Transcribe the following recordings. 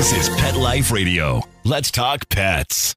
This is Pet Life Radio. Let's talk pets.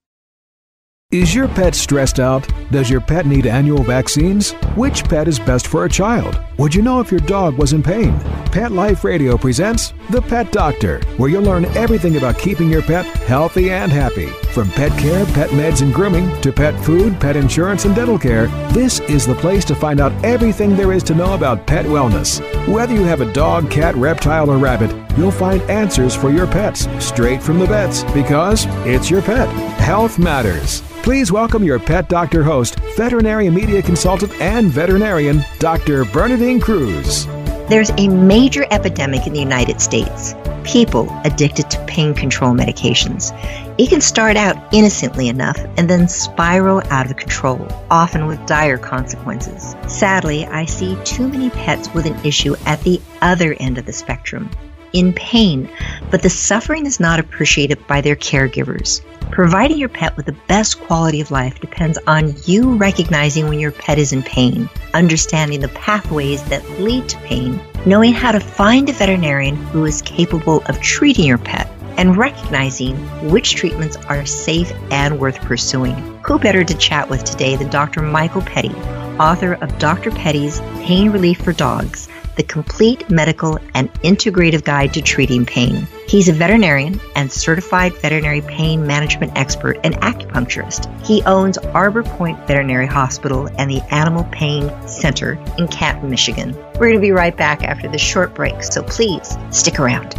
Is your pet stressed out? Does your pet need annual vaccines? Which pet is best for a child? Would you know if your dog was in pain? Pet Life Radio presents The Pet Doctor, where you'll learn everything about keeping your pet healthy and happy. From pet care, pet meds and grooming, to pet food, pet insurance and dental care, this is the place to find out everything there is to know about pet wellness. Whether you have a dog, cat, reptile, or rabbit, you'll find answers for your pets straight from the vets, because it's your pet. Health matters. Please welcome your Pet Doctor host, veterinary media consultant and veterinarian, Dr. Bernadine Cruz. There's a major epidemic in the United States. People addicted to pain control medications. It can start out innocently enough and then spiral out of control, often with dire consequences. Sadly, I see too many pets with an issue at the other end of the spectrum, in pain, but the suffering is not appreciated by their caregivers. Providing your pet with the best quality of life depends on you recognizing when your pet is in pain, understanding the pathways that lead to pain, knowing how to find a veterinarian who is capable of treating your pet, and recognizing which treatments are safe and worth pursuing. Who better to chat with today than Dr. Michael Petty, author of Dr. Petty's Pain Relief for Dogs, the Complete Medical and Integrative Guide to Treating Pain. He's a veterinarian and certified veterinary pain management expert and acupuncturist. He owns Arbor Pointe Veterinary Hospital and the Animal Pain Center in Canton, Michigan. We're going to be right back after this short break, so please stick around.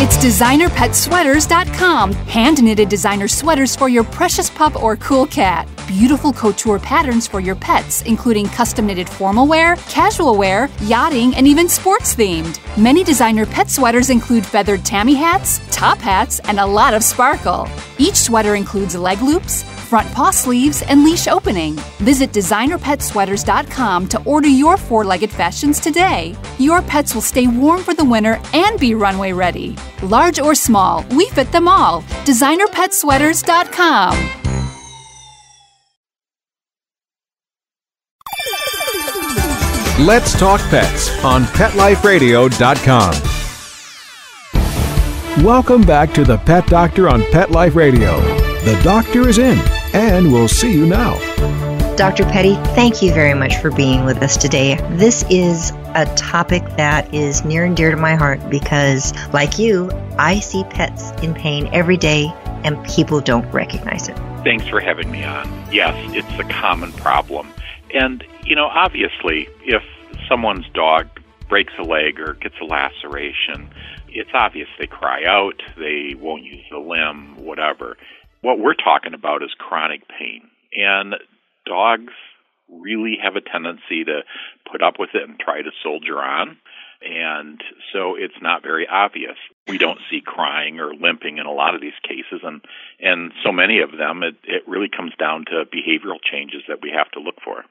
It's DesignerPetSweaters.com. Hand-knitted designer sweaters for your precious pup or cool cat. Beautiful couture patterns for your pets, including custom-knitted formal wear, casual wear, yachting, and even sports-themed. Many designer pet sweaters include feathered tammy hats, top hats, and a lot of sparkle. Each sweater includes leg loops, front paw sleeves, and leash opening. Visit DesignerPetSweaters.com to order your four-legged fashions today. Your pets will stay warm for the winter and be runway ready. Large or small, we fit them all. DesignerPetSweaters.com. Let's Talk Pets on PetLifeRadio.com. Welcome back to the Pet Doctor on Pet Life Radio. The doctor is in, and we'll see you now. Dr. Petty, thank you very much for being with us today. This is a topic that is near and dear to my heart because, like you, I see pets in pain every day and people don't recognize it. Thanks for having me on. Yes, it's a common problem. And, obviously, if someone's dog breaks a leg or gets a laceration, it's obvious they cry out, they won't use the limb, whatever. What we're talking about is chronic pain. And dogs really have a tendency to put up with it and try to soldier on. And so it's not very obvious. We don't see crying or limping in a lot of these cases. And so many of them, it really comes down to behavioral changes that we have to look for.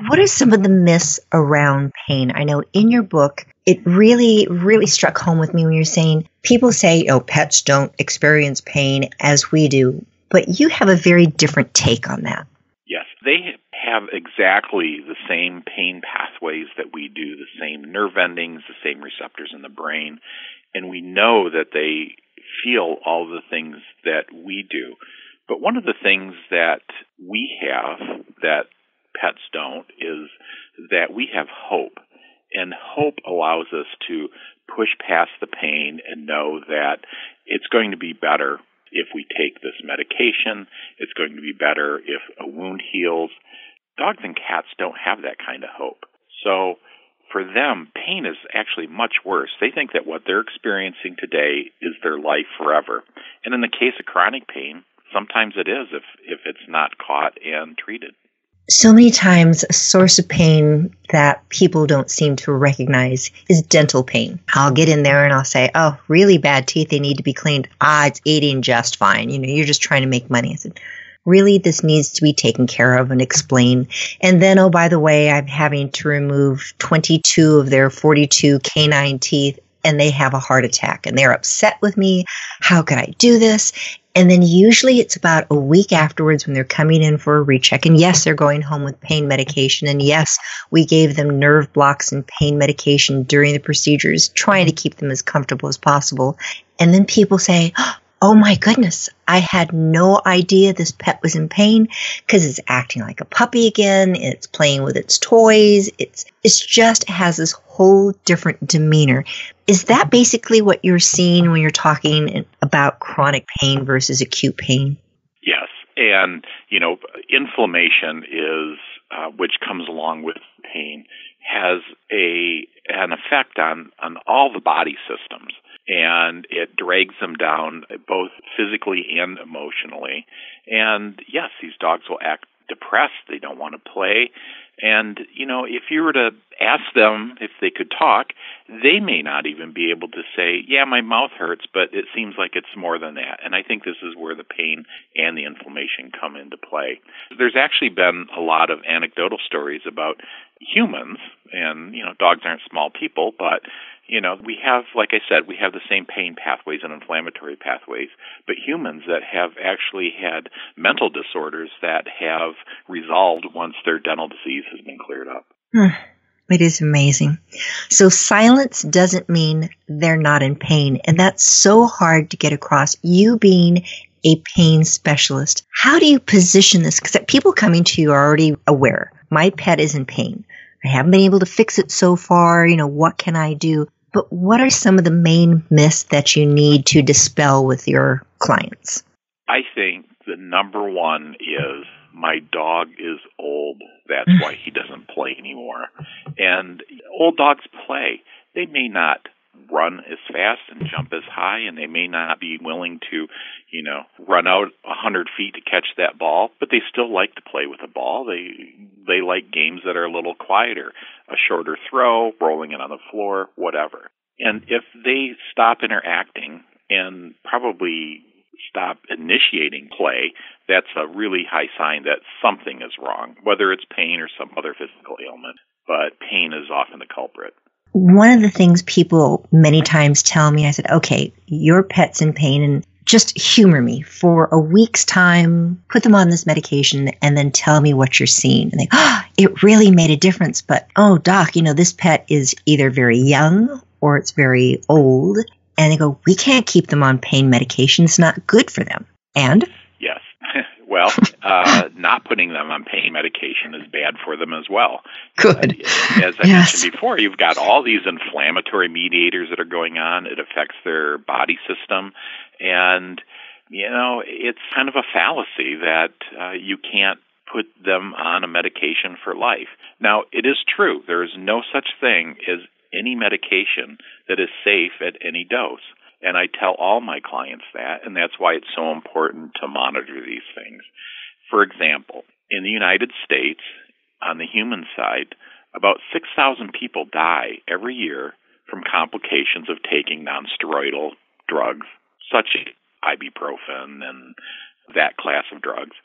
What are some of the myths around pain? I know in your book, it really, really struck home with me when you're saying, people say, pets don't experience pain as we do, but you have a very different take on that. Yes, they have exactly the same pain pathways that we do, the same nerve endings, the same receptors in the brain, and we know that they feel all the things that we do. But one of the things that we have that pets don't is that we have hope. And hope allows us to push past the pain and know that it's going to be better if we take this medication. It's going to be better if a wound heals. Dogs and cats don't have that kind of hope. So for them, pain is actually much worse. They think that what they're experiencing today is their life forever. And in the case of chronic pain, sometimes it is if it's not caught and treated. So many times a source of pain that people don't seem to recognize is dental pain. I'll get in there and I'll say, oh, really bad teeth, they need to be cleaned. It's eating just fine. You're just trying to make money. I said, really, this needs to be taken care of and explained. And then, oh, by the way, I'm having to remove 22 of their 42 canine teeth and they have a heart attack and they're upset with me. How could I do this? And then usually it's about a week afterwards when they're coming in for a recheck. And yes, they're going home with pain medication. And yes, we gave them nerve blocks and pain medication during the procedures, trying to keep them as comfortable as possible. And then people say, oh my goodness, I had no idea this pet was in pain because it's acting like a puppy again. It's playing with its toys. It just has this whole different demeanor. Is that basically what you're seeing when you're talking about chronic pain versus acute pain? Yes. And, inflammation is, which comes along with pain, has an effect on all the body systems. And it drags them down both physically and emotionally. And yes, these dogs will act depressed. They don't want to play. And, if you were to ask them if they could talk, they may not even be able to say, yeah, my mouth hurts, but it seems like it's more than that. And I think this is where the pain and the inflammation come into play. There's actually been a lot of anecdotal stories about humans, and, dogs aren't small people, but we have, like I said, we have the same pain pathways and inflammatory pathways, but humans that have actually had mental disorders that have resolved once their dental disease has been cleared up. It is amazing. So silence doesn't mean they're not in pain, and that's so hard to get across. You being a pain specialist, how do you position this? Because people coming to you are already aware. My pet is in pain. I haven't been able to fix it so far. What can I do? But what are some of the main myths that you need to dispel with your clients? I think the number one is my dog is old. That's why he doesn't play anymore. And old dogs play. They may not run as fast and jump as high, and they may not be willing to, run out 100 feet to catch that ball, but they still like to play with a ball. They like games that are a little quieter, a shorter throw, rolling it on the floor, whatever. And if they stop interacting and probably stop initiating play, that's a really high sign that something is wrong, whether it's pain or some other physical ailment. But pain is often the culprit. One of the things people many times tell me, I said, okay, your pet's in pain and just humor me for a week's time, put them on this medication, and then tell me what you're seeing. And they, it really made a difference. But, doc, this pet is either very young or it's very old. And they go, we can't keep them on pain medication. It's not good for them. And? Yes. Well, not putting them on pain medication is bad for them as well. Good. As I mentioned before, you've got all these inflammatory mediators that are going on. It affects their body system. And, it's kind of a fallacy that you can't put them on a medication for life. Now, it is true. There is no such thing as any medication that is safe at any dose. And I tell all my clients that, and that's why it's so important to monitor these things. For example, in the United States, on the human side, about 6,000 people die every year from complications of taking nonsteroidal drugs, such as ibuprofen and that class of drugs.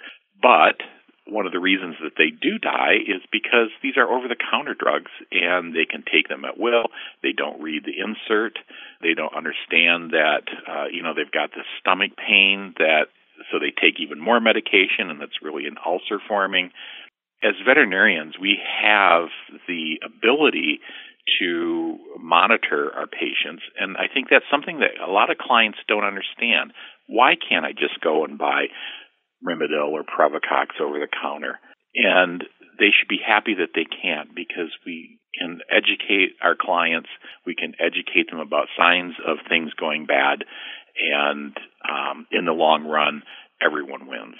But one of the reasons that they do die is because these are over-the-counter drugs, and they can take them at will. They don't read the insert. They don't understand that, they've got this stomach pain, so they take even more medication, and that's really an ulcer forming. As veterinarians, we have the ability to monitor our patients, and I think that's something that a lot of clients don't understand. Why can't I just go and buy Rimadyl or Previcox over the counter? And they should be happy that they can, because we can educate our clients, we can educate them about signs of things going bad, and in the long run, everyone wins.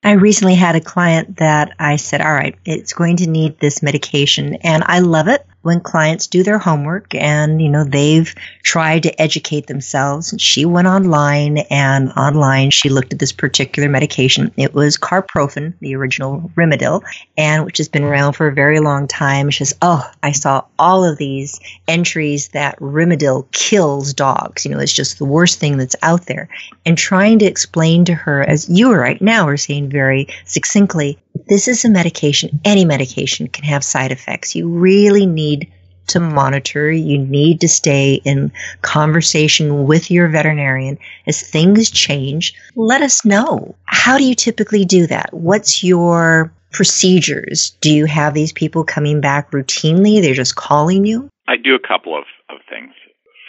I recently had a client that I said, all right, it's going to need this medication. And I love it when clients do their homework and, they've tried to educate themselves. She went online, and online she looked at this particular medication. It was carprofen, the original Rimadyl, and which has been around for a very long time. She says, I saw all of these entries that Rimadyl kills dogs. It's just the worst thing that's out there. And trying to explain to her, as you right now are saying very succinctly, this is a medication. Any medication can have side effects. You really need to monitor. You need to stay in conversation with your veterinarian as things change. Let us know. How do you typically do that? What's your procedures? Do you have these people coming back routinely? They're just calling you? I do a couple of things.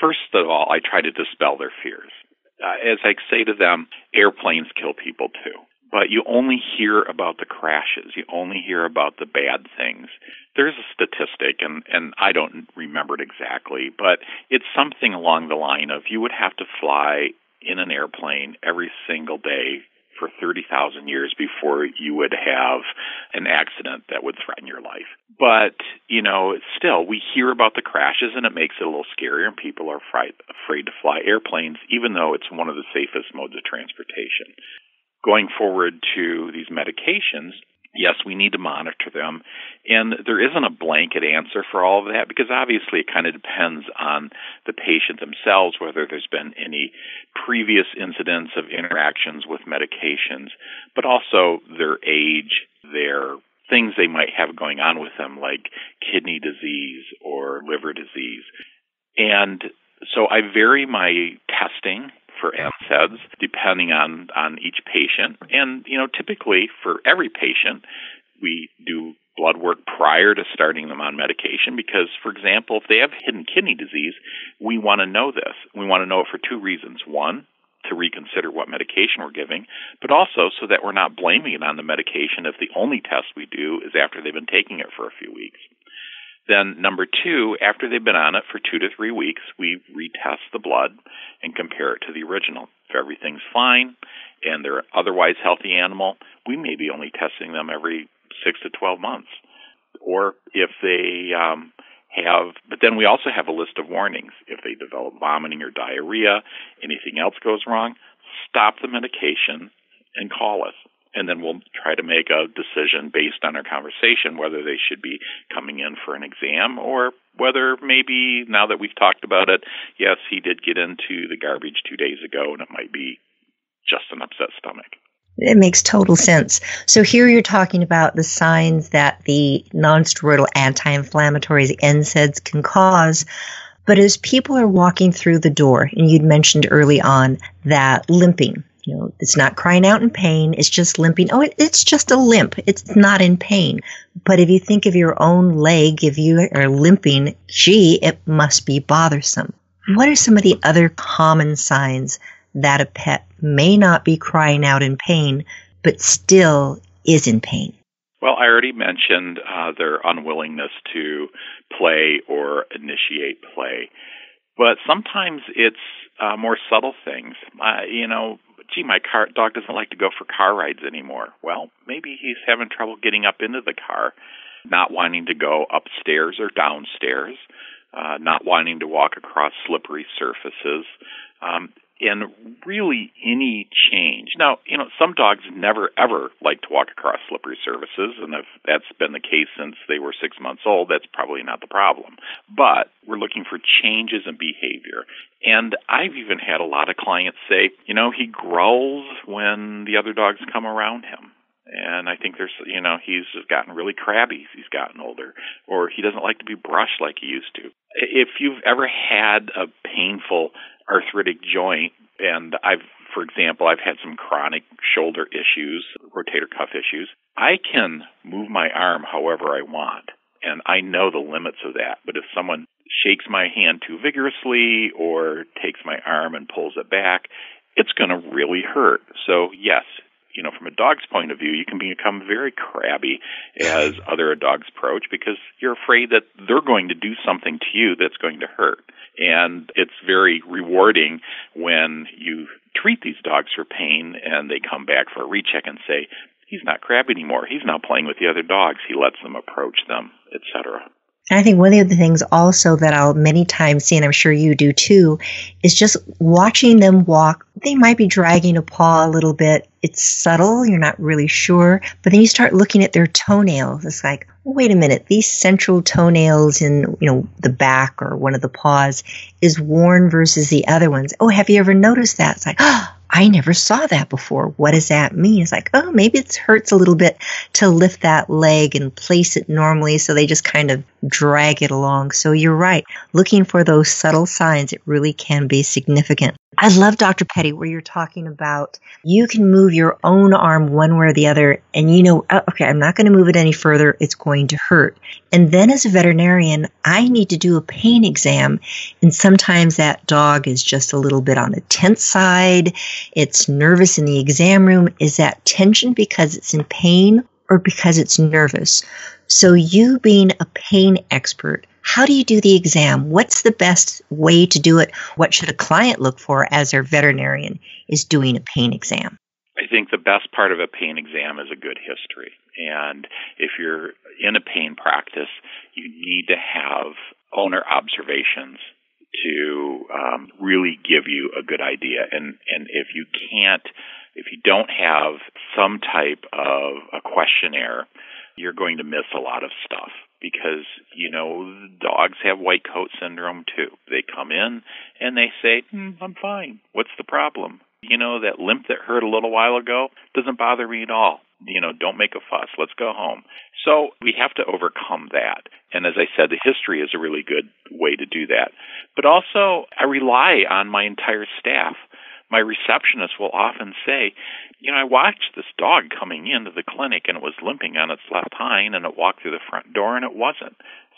First of all, I try to dispel their fears. As I say to them, airplanes kill people too. But you only hear about the crashes. You only hear about the bad things. There's a statistic, and I don't remember it exactly, but it's something along the line of you would have to fly in an airplane every single day for 30,000 years before you would have an accident that would threaten your life. But, still, we hear about the crashes, and it makes it a little scarier, and people are afraid to fly airplanes, even though it's one of the safest modes of transportation. Going forward to these medications, yes, we need to monitor them. And there isn't a blanket answer for all of that because obviously it kind of depends on the patient themselves, whether there's been any previous incidents of interactions with medications, but also their age, their things they might have going on with them like kidney disease or liver disease. And so I vary my testing for NSAIDs depending on each patient. And, typically for every patient, we do blood work prior to starting them on medication because, for example, if they have hidden kidney disease, we want to know this. We want to know it for two reasons. One, to reconsider what medication we're giving, but also so that we're not blaming it on the medication if the only test we do is after they've been taking it for a few weeks. Then number two, after they've been on it for 2 to 3 weeks, we retest the blood and compare it to the original. If everything's fine and they're an otherwise healthy animal, we may be only testing them every 6 to 12 months. Or if they but then we also have a list of warnings. If they develop vomiting or diarrhea, anything else goes wrong, stop the medication and call us. And then we'll try to make a decision based on our conversation whether they should be coming in for an exam or whether maybe now that we've talked about it, yes, he did get into the garbage 2 days ago and it might be just an upset stomach. It makes total sense. So here you're talking about the signs that the nonsteroidal anti-inflammatories, NSAIDs, can cause. But as people are walking through the door, and you'd mentioned early on that limping, it's not crying out in pain. It's just limping. Oh, it's just a limp. It's not in pain. But if you think of your own leg, if you are limping, it must be bothersome. What are some of the other common signs that a pet may not be crying out in pain, but still is in pain? Well, I already mentioned their unwillingness to play or initiate play. But sometimes it's more subtle things. My dog doesn't like to go for car rides anymore. Well, maybe he's having trouble getting up into the car, not wanting to go upstairs or downstairs, not wanting to walk across slippery surfaces, and really any change. Now, some dogs never, ever like to walk across slippery surfaces, and if that's been the case since they were 6 months old, that's probably not the problem. But we're looking for changes in behavior. And I've even had a lot of clients say, he growls when the other dogs come around him. And I think he's just gotten really crabby as he's gotten older, or he doesn't like to be brushed like he used to. If you've ever had a painful arthritic joint, and for example, I've had some chronic shoulder issues, rotator cuff issues, I can move my arm however I want, and I know the limits of that. But if someone shakes my hand too vigorously or takes my arm and pulls it back, it's going to really hurt. So yes, from a dog's point of view, you can become very crabby as other dogs approach because you're afraid that they're going to do something to you that's going to hurt. And it's very rewarding when you treat these dogs for pain and they come back for a recheck and say, he's not crabby anymore. He's now playing with the other dogs. He lets them approach them, etc. And I think one of the things also that I'll many times see, and I'm sure you do too, is just watching them walk. They might be dragging a paw a little bit. It's subtle. You're not really sure. But then you start looking at their toenails. It's like, oh, wait a minute. These central toenails in, the back or one of the paws is worn versus the other ones. Oh, have you ever noticed that? It's like, oh, I never saw that before. What does that mean? It's like, oh, maybe it hurts a little bit to lift that leg and place it normally, so they just kind of drag it along. So you're right. Looking for those subtle signs, it really can be significant. I love, Dr. Petty, where you're talking about you can move your own arm one way or the other, and you know, okay, I'm not going to move it any further. It's going to hurt. And then as a veterinarian, I need to do a pain exam, and sometimes that dog is just a little bit on the tense side. It's nervous in the exam room. Is that tension because it's in pain or because it's nervous? So you being a pain expert, how do you do the exam? What's the best way to do it? What should a client look for as their veterinarian is doing a pain exam? I think the best part of a pain exam is a good history. And if you're in a pain practice, you need to have owner observations to really give you a good idea. And if you don't have some type of a questionnaire, you're going to miss a lot of stuff. Because, you know, dogs have white coat syndrome too. They come in and they say, I'm fine. What's the problem? You know, that limp that hurt a little while ago doesn't bother me at all. You know, don't make a fuss. Let's go home. So we have to overcome that. And as I said, the history is a really good way to do that. But also, I rely on my entire staff. My receptionist will often say, you know, I watched this dog coming into the clinic and it was limping on its left hind and it walked through the front door and it wasn't.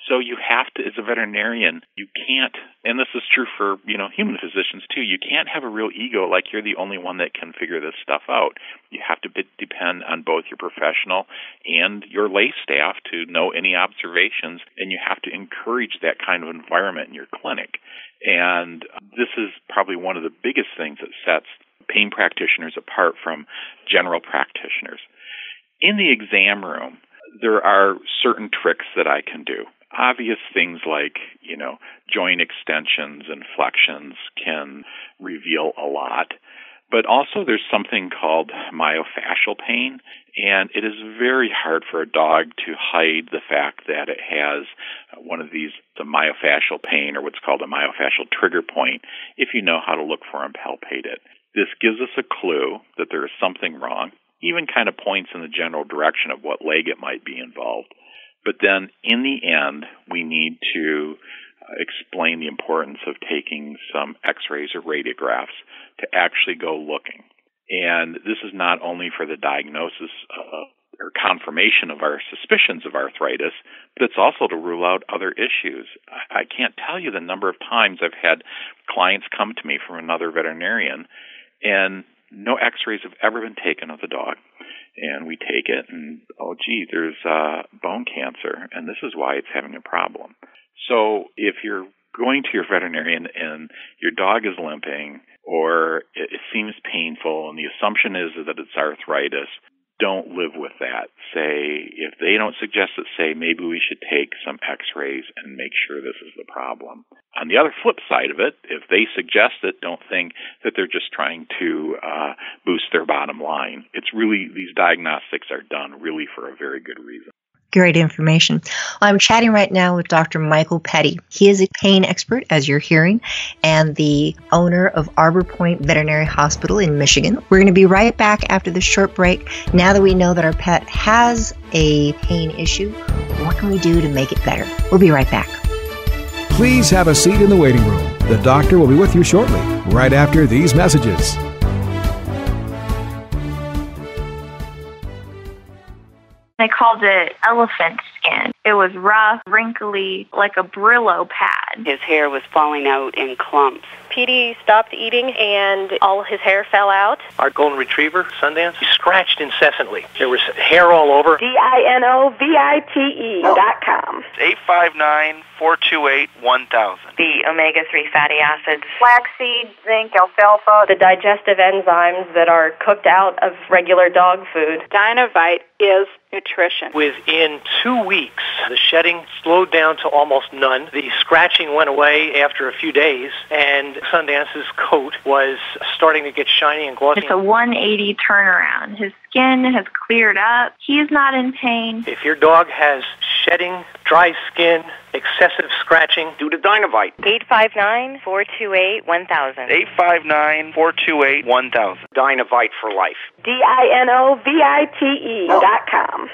So you have to, as a veterinarian, you can't, and this is true for, you know, human physicians too, you can't have a real ego like you're the only one that can figure this stuff out. You have to depend on both your professional and your lay staff to know any observations, and you have to encourage that kind of environment in your clinic. And this is probably one of the biggest things that sets pain practitioners apart from general practitioners. In the exam room, there are certain tricks that I can do. Obvious things like, you know, joint extensions and flexions can reveal a lot. But also there's something called myofascial pain, and it is very hard for a dog to hide the fact that it has one of these, the myofascial pain, or what's called a myofascial trigger point, if you know how to look for and palpate it. This gives us a clue that there is something wrong, even kind of points in the general direction of what leg it might be involved. But then in the end, we need to explain the importance of taking some x-rays or radiographs to actually go looking. And this is not only for the diagnosis or confirmation of our suspicions of arthritis, but it's also to rule out other issues. I can't tell you the number of times I've had clients come to me from another veterinarian and no x-rays have ever been taken of the dog. And we take it and, oh, gee, there's bone cancer, and this is why it's having a problem. So if you're going to your veterinarian and your dog is limping or it seems painful and the assumption is that it's arthritis, don't live with that. Say, if they don't suggest it, say, maybe we should take some x-rays and make sure this is the problem. On the other flip side of it, if they suggest it, don't think that they're just trying to boost their bottom line. It's really, these diagnostics are done really for a very good reason. Great information. I'm chatting right now with Dr. Michael Petty. He is a pain expert, as you're hearing, and the owner of Arbor Pointe Veterinary Hospital in Michigan. We're going to be right back after this short break. Now that we know that our pet has a pain issue, what can we do to make it better? We'll be right back. Please have a seat in the waiting room. The doctor will be with you shortly, right after these messages. They called it elephant skin. It was rough, wrinkly, like a Brillo pad. His hair was falling out in clumps. Petey stopped eating and all his hair fell out. Our golden retriever, Sundance, he scratched incessantly. There was hair all over. DINOVITE.com. 859-428-1000. The omega-3 fatty acids. Flaxseed, zinc, alfalfa. The digestive enzymes that are cooked out of regular dog food. Dinovite is nutrition. Within 2 weeks, the shedding slowed down to almost none. The scratching went away after a few days, and Sundance's coat was starting to get shiny and glossy. It's a 180 turnaround. His skin has cleared up. He is not in pain. If your dog has shedding, dry skin, excessive scratching. Due to Dynavite. 859-428-1000. 859-428-1000. Dynavite for life. DINOVITE.com.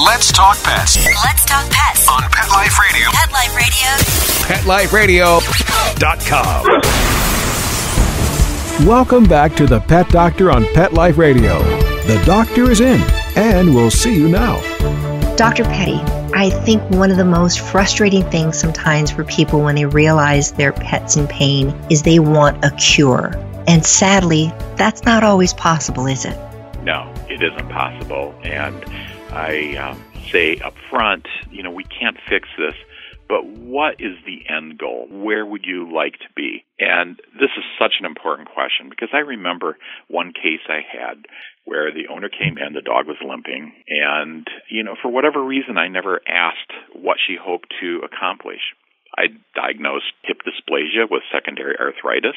Let's talk pets. Let's talk pets On Pet Life Radio. Pet Life PetLifeRadio.com. Welcome back to the Pet Doctor on Pet Life Radio. The doctor is in, and we'll see you now. Dr. Petty, I think one of the most frustrating things sometimes for people when they realize their pet's in pain is they want a cure. And sadly, that's not always possible, is it? No, it isn't possible. And I say up front, we can't fix this, but what is the end goal? Where would you like to be? And this is such an important question because I remember one case I had where the owner came in, the dog was limping, and, for whatever reason, I never asked what she hoped to accomplish. I diagnosed hip dysplasia with secondary arthritis.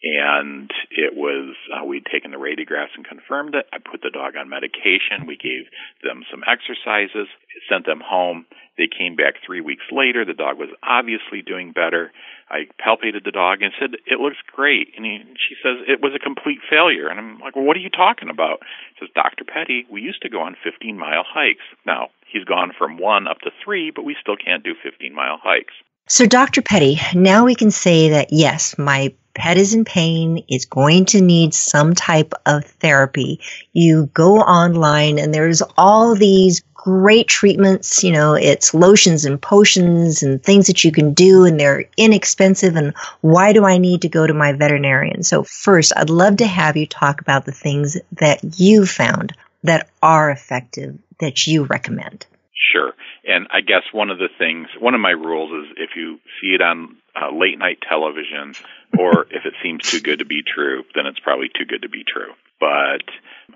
And it was, we'd taken the radiographs and confirmed it. I put the dog on medication. We gave them some exercises, sent them home. They came back 3 weeks later. The dog was obviously doing better. I palpated the dog and said, "It looks great." And she says, "It was a complete failure." And I'm like, "Well, what are you talking about?" She says, "Dr. Petty, we used to go on 15-mile hikes. Now, he's gone from 1 up to 3, but we still can't do 15-mile hikes." So, Dr. Petty, now we can say that, yes, my pet is in pain, is going to need some type of therapy. You go online and there's all these great treatments, it's lotions and potions and things that you can do, and they're inexpensive. And why do I need to go to my veterinarian? So first, I'd love to have you talk about the things that you found that are effective that you recommend. Sure. And I guess one of my rules is if you see it on late night television or if it seems too good to be true, then it's probably too good to be true. But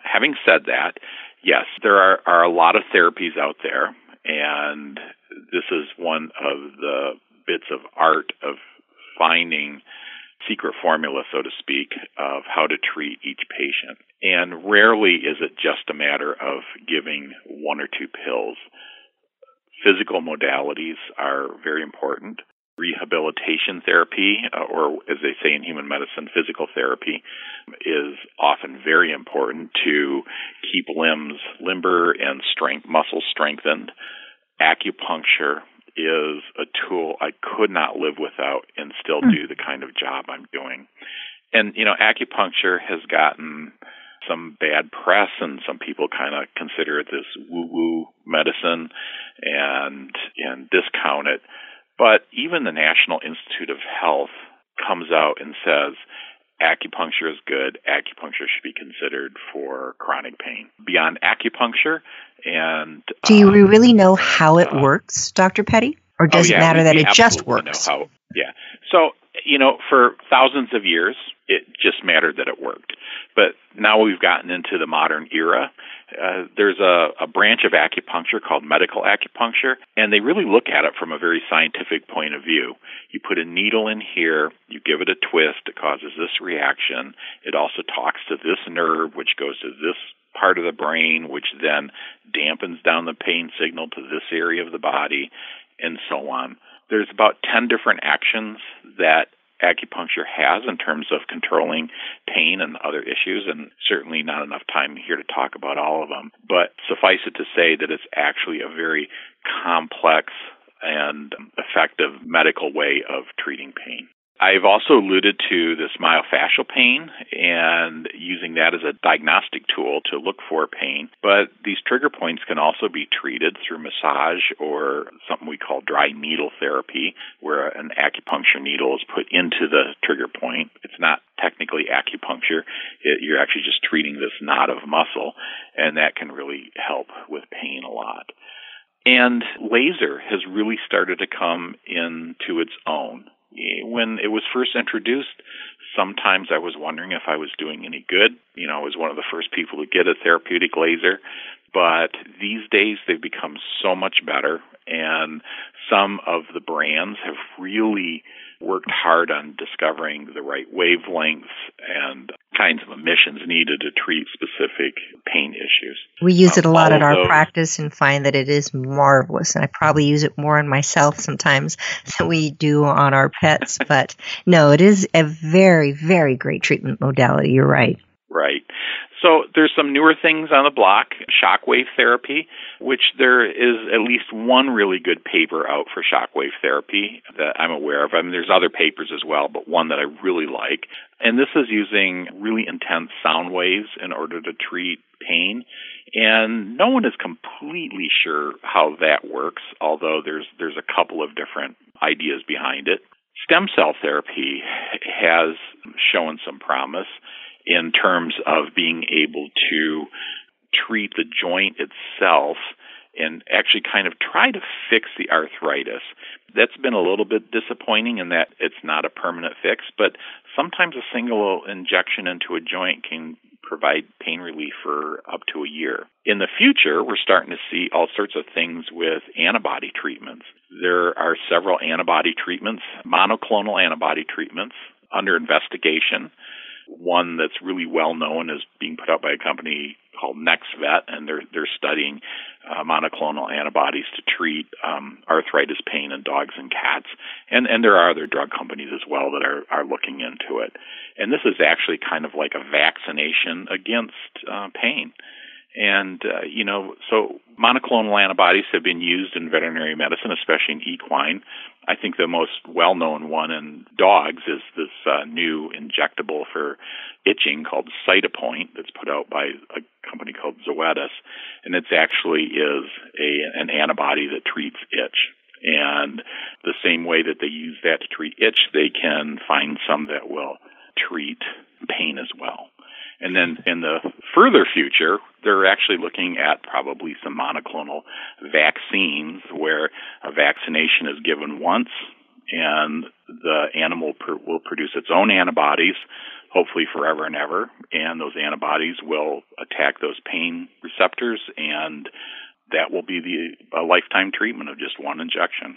having said that, yes, there are a lot of therapies out there, and this is one of the bits of art of finding secret formula, so to speak, of how to treat each patient. And rarely is it just a matter of giving 1 or 2 pills. Physical modalities are very important. Rehabilitation therapy, or as they say in human medicine, physical therapy, is often very important to keep limbs limber and muscles strengthened. Acupuncture is a tool I could not live without and still do the kind of job I'm doing. And, acupuncture has gotten some bad press, and some people kind of consider it this woo-woo medicine and discount it. But even the National Institute of Health comes out and says acupuncture is good. Acupuncture should be considered for chronic pain. Beyond acupuncture and... Do you really know how it works, Dr. Petty? Or does it matter that it just works? So, for thousands of years, it just mattered that it worked. But now we've gotten into the modern era. There's a branch of acupuncture called medical acupuncture, and they really look at it from a very scientific point of view. You put a needle in here, you give it a twist, it causes this reaction. It also talks to this nerve, which goes to this part of the brain, which then dampens down the pain signal to this area of the body, and so on. There's about 10 different actions that acupuncture has in terms of controlling pain and other issues, and certainly not enough time here to talk about all of them. But suffice it to say that it's actually a very complex and effective medical way of treating pain. I've also alluded to this myofascial pain and using that as a diagnostic tool to look for pain. But these trigger points can also be treated through massage or something we call dry needle therapy, where an acupuncture needle is put into the trigger point. It's not technically acupuncture. You're actually just treating this knot of muscle, and that can really help with pain a lot. And laser has really started to come into its own. When it was first introduced, sometimes I was wondering if I was doing any good. I was one of the first people to get a therapeutic laser. But these days, they've become so much better, and some of the brands have really worked hard on discovering the right wavelengths and kinds of emissions needed to treat specific pain issues. We use it a lot in our those practice and find that it is marvelous. And I probably use it more on myself sometimes than we do on our pets. But no, it is a very, very great treatment modality. You're right. Right. So there's some newer things on the block, shockwave therapy, which there is at least one really good paper out for shockwave therapy that I'm aware of. I mean, there's other papers as well, but one that I really like. And this is using really intense sound waves in order to treat pain. And no one is completely sure how that works, although there's a couple of different ideas behind it. Stem cell therapy has shown some promise in terms of being able to treat the joint itself and actually kind of try to fix the arthritis. That's been a little bit disappointing in that it's not a permanent fix, but sometimes a single injection into a joint can provide pain relief for up to a year. In the future, we're starting to see all sorts of things with antibody treatments. There are several antibody treatments, monoclonal antibody treatments, under investigation. One that's really well known is being put out by a company called NextVet, and they're studying monoclonal antibodies to treat arthritis pain in dogs and cats. And there are other drug companies as well that are looking into it. And this is actually kind of like a vaccination against pain. And, so monoclonal antibodies have been used in veterinary medicine, especially in equine. I think the most well-known one in dogs is this new injectable for itching called Arbor that's put out by a company called Zoetis. And it actually is an antibody that treats itch. And the same way that they use that to treat itch, they can find some that will treat pain as well. And then in the further future, they're actually looking at probably some monoclonal vaccines where a vaccination is given once and the animal will produce its own antibodies, hopefully forever and ever, and those antibodies will attack those pain receptors, and that will be a lifetime treatment of just one injection.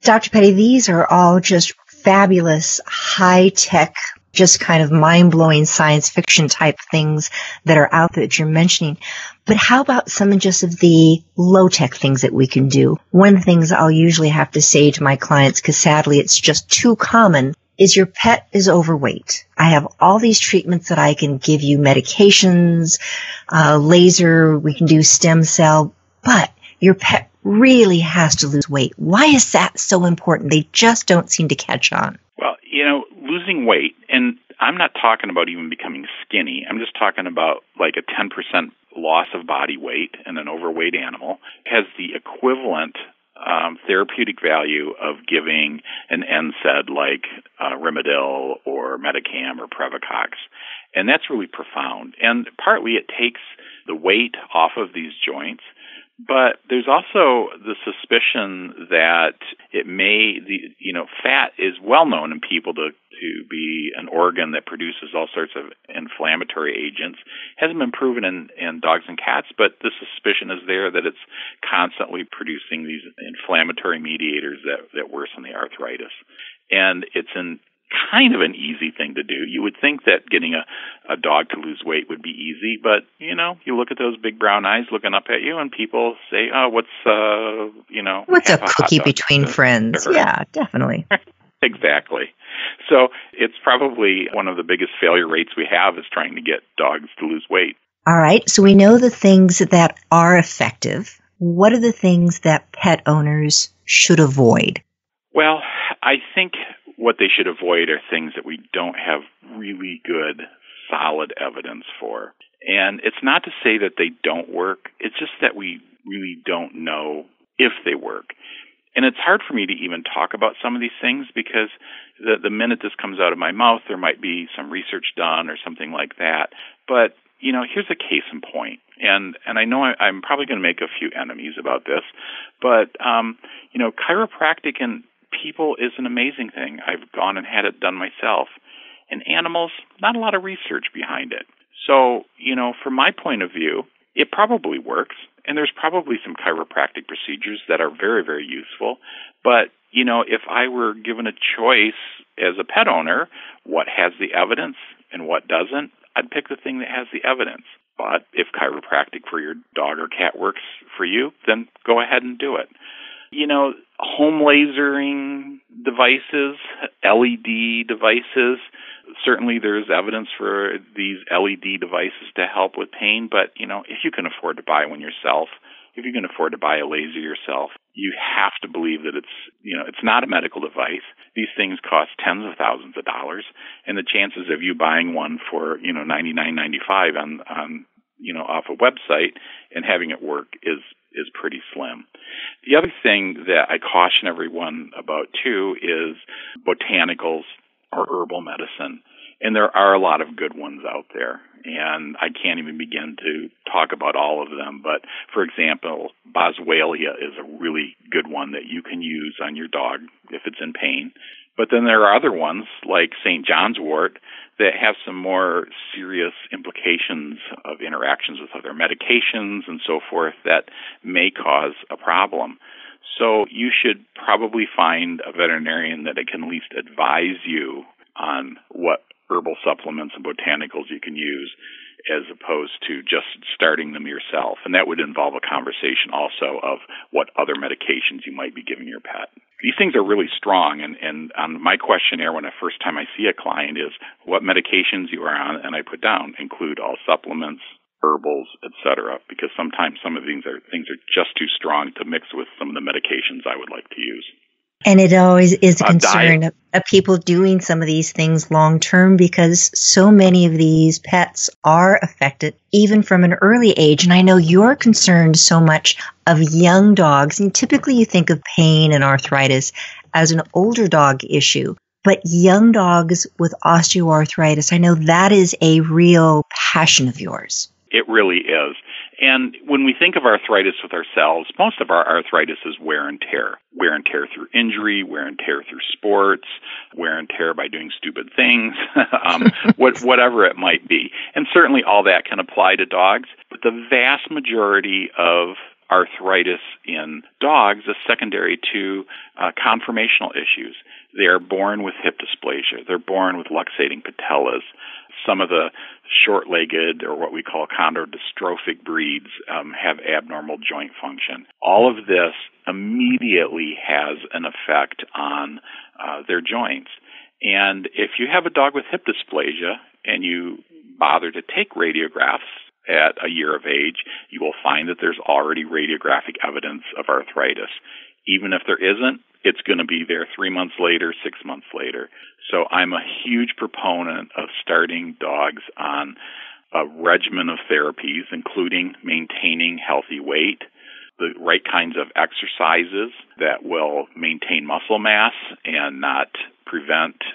Dr. Petty, these are all just fabulous, high-tech, just kind of mind-blowing science fiction type things that are out there that you're mentioning. But how about some just of the low-tech things that we can do? One of the things I'll usually have to say to my clients, because sadly it's just too common, is your pet is overweight. I have all these treatments that I can give you, medications, laser, we can do stem cell, but your pet really has to lose weight. Why is that so important? They just don't seem to catch on. Well, losing weight, and I'm not talking about even becoming skinny. I'm just talking about like a 10% loss of body weight in an overweight animal has the equivalent therapeutic value of giving an NSAID like Rimadyl or Metacam or Previcox. And that's really profound. And partly it takes the weight off of these joints, but there's also the suspicion that it may, fat is well known in people to be an organ that produces all sorts of inflammatory agents. Hasn't been proven in dogs and cats, but the suspicion is there that it's constantly producing these inflammatory mediators that worsen the arthritis. And it's kind of an easy thing to do. You would think that getting a dog to lose weight would be easy, but, you look at those big brown eyes looking up at you and people say, oh, what's a cookie between friends? Yeah, definitely. Exactly. So it's probably one of the biggest failure rates we have is trying to get dogs to lose weight. All right. So we know the things that are effective. What are the things that pet owners should avoid? Well, I think what they should avoid are things that we don't have really good, solid evidence for. And it's not to say that they don't work. It's just that we really don't know if they work. And it's hard for me to even talk about some of these things because the minute this comes out of my mouth, there might be some research done or something like that. But, here's a case in point. And I know I'm probably going to make a few enemies about this, but, chiropractic in people is an amazing thing. I've gone and had it done myself. In animals, not a lot of research behind it. So, from my point of view, it probably works. And there's probably some chiropractic procedures that are very, very useful. But, if I were given a choice as a pet owner, what has the evidence and what doesn't, I'd pick the thing that has the evidence. But if chiropractic for your dog or cat works for you, then go ahead and do it. Home lasering devices, LED devices, certainly there's evidence for these LED devices to help with pain, but, if you can afford to buy one yourself, if you can afford to buy a laser yourself, you have to believe that it's not a medical device. These things cost tens of thousands of dollars, and the chances of you buying one for, $99.95 on off a website and having it work is pretty slim. The other thing that I caution everyone about, too, is botanicals or herbal medicine. And there are a lot of good ones out there, and I can't even begin to talk about all of them. But, for example, boswellia is a really good one that you can use on your dog if it's in pain. But then there are other ones, like St. John's wort, that have some more serious implications of interactions with other medications and so forth that may cause a problem. So you should probably find a veterinarian that can at least advise you on what herbal supplements and botanicals you can use, as opposed to just starting them yourself. And that would involve a conversation also of what other medications you might be giving your pet. These things are really strong, and on my questionnaire when the first time I see a client is what medications you are on, and I put down include all supplements, herbals, etc., because sometimes some of these things are just too strong to mix with some of the medications I would like to use. And it always is a concern of people doing some of these things long term, because so many of these pets are affected even from an early age. And I know you're concerned so much of young dogs, and typically you think of pain and arthritis as an older dog issue. But young dogs with osteoarthritis, I know that is a real passion of yours. It really is. And when we think of arthritis with ourselves, most of our arthritis is wear and tear. Wear and tear through injury, wear and tear through sports, wear and tear by doing stupid things, whatever it might be. And certainly all that can apply to dogs. But the vast majority of arthritis in dogs is secondary to conformational issues. They are born with hip dysplasia. They're born with luxating patellas. Some of the short-legged, or what we call chondrodystrophic breeds, have abnormal joint function. All of this immediately has an effect on their joints. And if you have a dog with hip dysplasia and you bother to take radiographs at a year of age, you will find that there's already radiographic evidence of arthritis. Even if there isn't, it's going to be there 3 months later, 6 months later. So I'm a huge proponent of starting dogs on a regimen of therapies, including maintaining healthy weight, the right kinds of exercises that will maintain muscle mass and not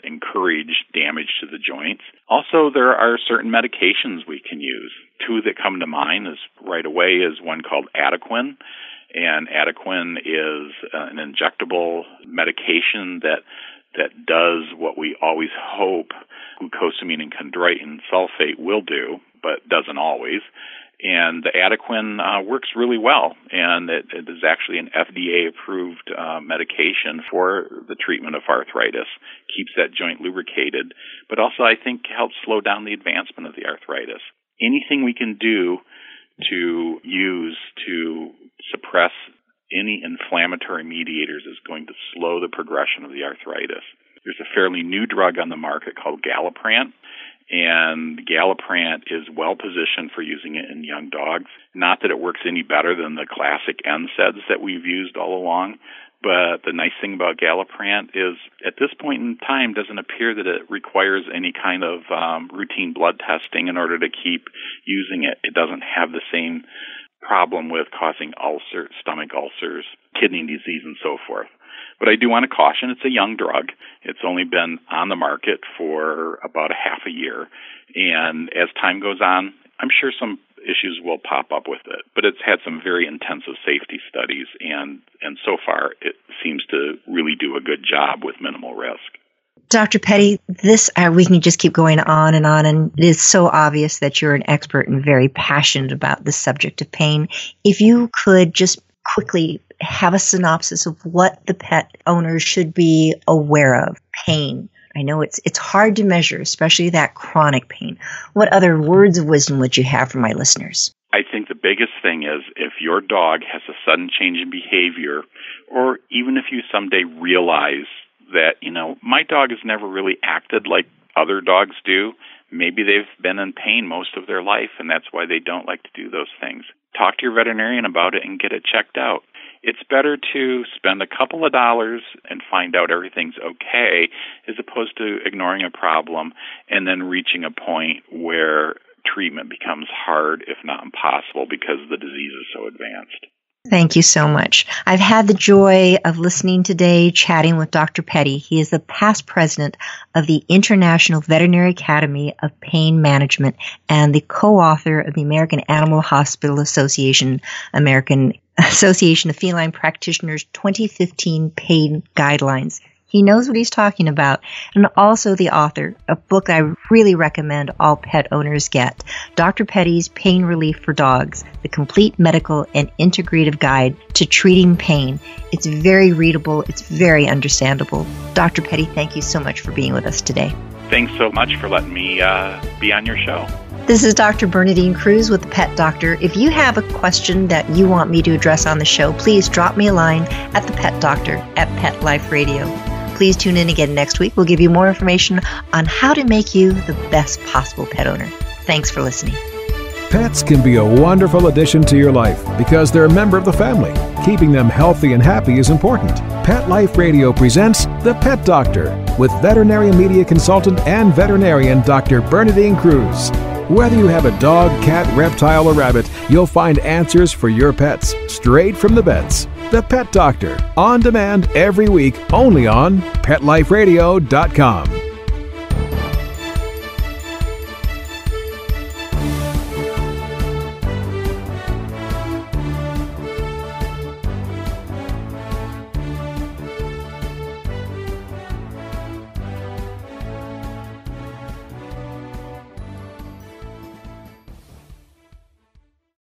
encourage damage to the joints. Also, there are certain medications we can use. Two that come to mind right away is one called Adequin. And Adequin is an injectable medication that does what we always hope glucosamine and chondroitin sulfate will do, but doesn't always. And the Adequin works really well, and it is actually an FDA-approved medication for the treatment of arthritis. Keeps that joint lubricated, but also I think helps slow down the advancement of the arthritis. Anything we can do to use to suppress any inflammatory mediators is going to slow the progression of the arthritis. There's a fairly new drug on the market called Galliprant, and Galliprant is well positioned for using it in young dogs. Not that it works any better than the classic NSAIDs that we've used all along, but the nice thing about Galliprant is at this point in time doesn't appear that it requires any kind of routine blood testing in order to keep using it. It doesn't have the same problem with causing ulcers, stomach ulcers, kidney disease, and so forth. But I do want to caution, it's a young drug. It's only been on the market for about a half a year. And as time goes on, I'm sure some issues will pop up with it. But it's had some very intensive safety studies, and so far it seems to really do a good job with minimal risk. Dr. Petty, we can just keep going on, and it is so obvious that you're an expert and very passionate about the subject of pain. If you could just quickly have a synopsis of what the pet owners should be aware of. Pain. I know it's hard to measure, especially that chronic pain. What other words of wisdom would you have for my listeners? I think the biggest thing is if your dog has a sudden change in behavior, or even if you someday realize that, my dog has never really acted like other dogs do, maybe they've been in pain most of their life, and that's why they don't like to do those things. Talk to your veterinarian about it and get it checked out. It's better to spend a couple of dollars and find out everything's okay as opposed to ignoring a problem and then reaching a point where treatment becomes hard, if not impossible, because the disease is so advanced. Thank you so much. I've had the joy of listening today, chatting with Dr. Petty. He is the past president of the International Veterinary Academy of Pain Management and the co-author of the American Animal Hospital Association, American Association of Feline Practitioners 2015 Pain Guidelines. He knows what he's talking about, and also the author, a book I really recommend all pet owners get, Dr. Petty's Pain Relief for Dogs, the Complete Medical and Integrative Guide to Treating Pain. It's very readable. It's very understandable. Dr. Petty, thank you so much for being with us today. Thanks so much for letting me be on your show. This is Dr. Bernadine Cruz with The Pet Doctor. If you have a question that you want me to address on the show, please drop me a line at The Pet Doctor at Pet Life Radio. Please tune in again next week. We'll give you more information on how to make you the best possible pet owner. Thanks for listening. Pets can be a wonderful addition to your life because they're a member of the family. Keeping them healthy and happy is important. Pet Life Radio presents The Pet Doctor with veterinarian media consultant and veterinarian Dr. Bernadine Cruz. Whether you have a dog, cat, reptile, or rabbit, you'll find answers for your pets straight from the vets. The Pet Doctor, on demand every week, only on PetLifeRadio.com.